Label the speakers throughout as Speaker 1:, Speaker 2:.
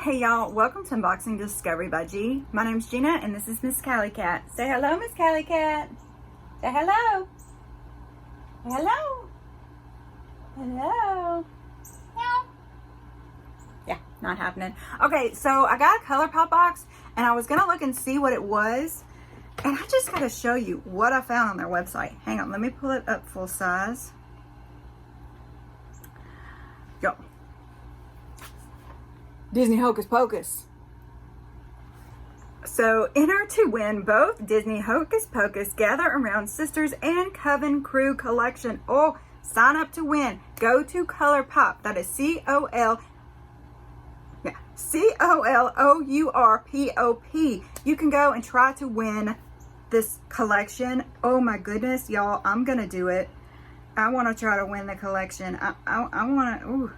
Speaker 1: Hey y'all, welcome to Unboxing Discovery by G. My name's Gina and this is Miss Callie Cat. Say hello, Miss Callie Cat. Say hello. Hello. Hello. No. Yeah, not happening. Okay, so I got a ColourPop box and I was gonna look and see what it was. And I just gotta show you what I found on their website. Hang on, let me pull it up full size. Yo. Disney Hocus Pocus. So enter to win both Disney Hocus Pocus Gather Around Sisters and Coven Crew collection. Oh, sign up to win. Go to ColourPop. That is ColourPop. You can go and try to win this collection. Oh my goodness, y'all, I'm gonna do it. I want to try to win the collection. I want to. Ooh.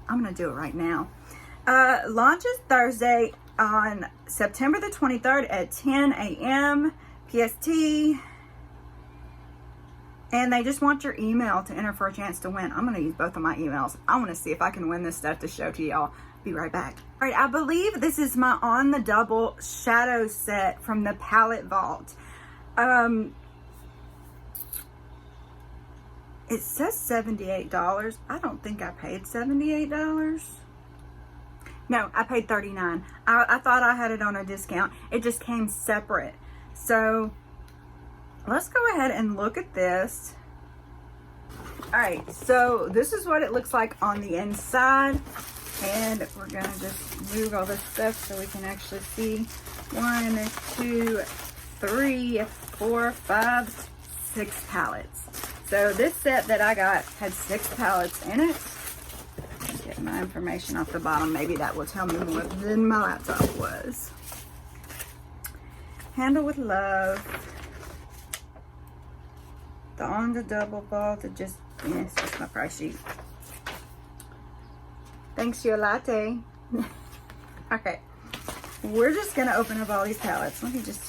Speaker 1: I'm gonna do it right now. Launches Thursday on September the 23rd at 10 a.m. PST. And they just want your email to enter for a chance to win. I'm gonna use both of my emails. I wanna see if I can win this stuff to show to y'all. Be right back. All right, I believe this is my On the Double shadow set from the Palette Vault. It says $78. I don't think I paid $78. No, I paid $39. I thought I had it on a discount. It just came separate. So let's go ahead and look at this. All right, so this is what it looks like on the inside. And we're gonna just move all this stuff so we can actually see. 1, 2, 3, 4, 5, 6 palettes. So this set that I got had 6 palettes in it. Get my information off the bottom. Maybe that will tell me more than my laptop was. Handle with Love. The On the Double Vault. It's just my price sheet. Thanks to your latte. Okay. We're just going to open up all these palettes. Let me just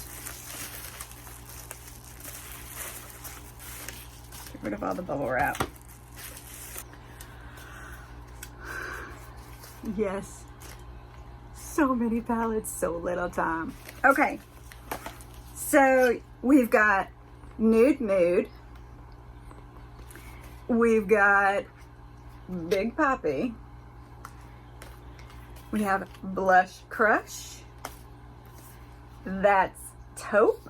Speaker 1: get rid of all the bubble wrap. Yes. So many palettes, so little time. Okay. So we've got Nude Mood. We've got Big Poppy. We have Blush Crush. That's Taupe.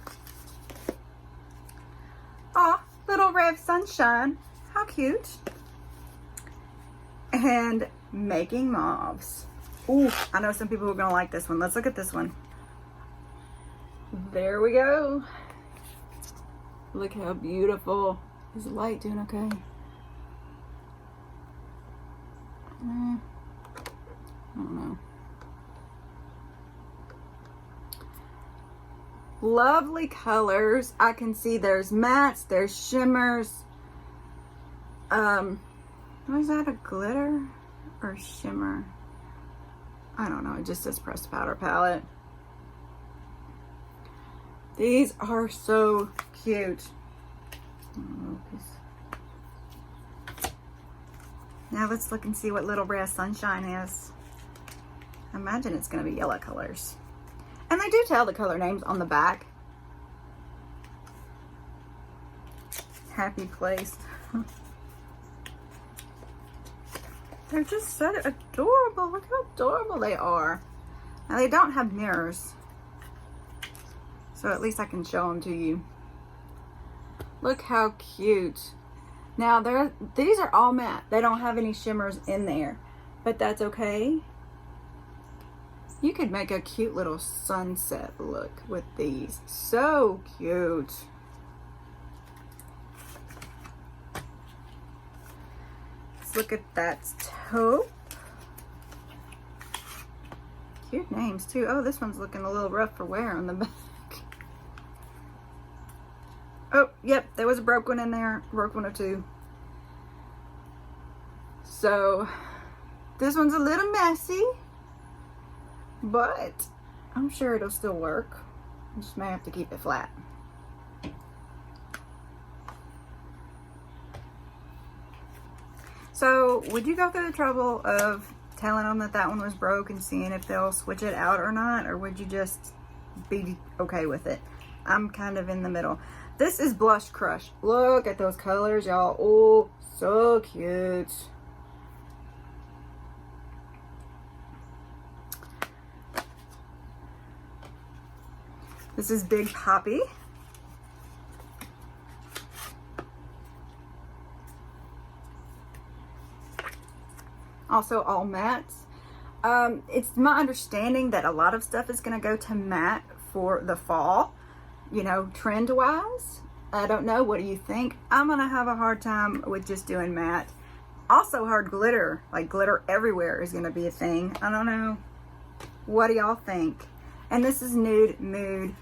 Speaker 1: Aw, Little Rev Sunshine. How cute. And Making Mauves. Ooh, I know some people who are going to like this one. Let's look at this one. There we go. Look how beautiful. Is the light doing okay? I don't know. Lovely colors. I can see there's mattes, there's shimmers. Was that a glitter or shimmer? I don't know. It just says pressed powder palette. These are so cute. Now let's look and see what Little Red Sunshine is. I imagine it's going to be yellow colors. And they do tell the color names on the back. Happy Place. They're just so adorable. Look how adorable they are. Now they don't have mirrors, so at least I can show them to you. Look how cute. Now these are all matte. They don't have any shimmers in there, but that's okay. You could make a cute little sunset look with these. So cute. Let's look at that Taupe. Cute names too. Oh, this one's looking a little rough for wear on the back. Oh, yep, there was a broke one in there. Broke one or two. So, this one's a little messy, but I'm sure it'll still work. I just may have to keep it flat. So would you go through the trouble of telling them that that one was broke and seeing if they'll switch it out or not? Or would you just be okay with it? I'm kind of in the middle. This is Blush Crush. Look at those colors, y'all. Oh, so cute. This is Big Poppy. Also all mattes. It's my understanding that a lot of stuff is going to go to matte for the fall, you know, trend wise. I don't know, what do you think? I'm going to have a hard time with just doing matte. Also hard glitter, like glitter everywhere is going to be a thing. I don't know. What do y'all think? And this is Nude Mood.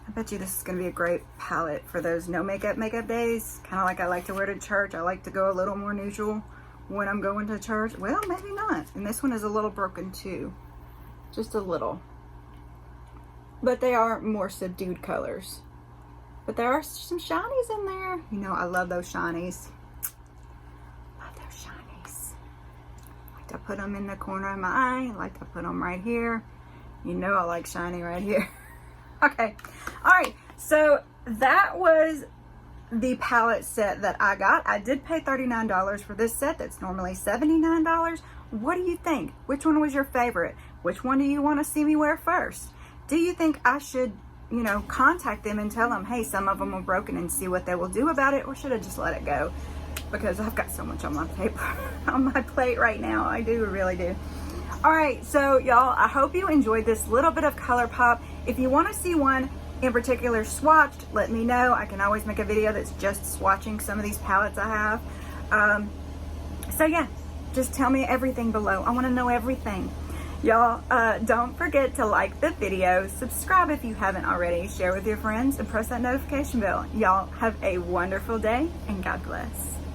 Speaker 1: I bet you this is going to be a great palette for those no makeup days. Kind of like I like to wear to church. I like to go a little more neutral when I'm going to church. Well, maybe not. And this one is a little broken too. Just a little. But they are more subdued colors. But there are some shinies in there. You know, I love those shinies. Love those shinies. I like to put them in the corner of my eye. I like to put them right here. You know I like shiny right here. Okay. Alright. So that was the palette set that I got. I did pay $39 for this set. That's normally $79. What do you think? Which one was your favorite? Which one do you want to see me wear first? Do you think I should, you know, contact them and tell them, hey, some of them are broken and see what they will do about it? Or should I just let it go? Because I've got so much on my paper, on my plate right now. I do, really do. All right, so y'all, I hope you enjoyed this little bit of ColourPop. If you want to see one in particular swatched, let me know. I can always make a video that's just swatching some of these palettes I have. So yeah, just tell me everything below. I want to know everything. Y'all, don't forget to like the video, subscribe if you haven't already, share with your friends, and press that notification bell. Y'all have a wonderful day, and God bless.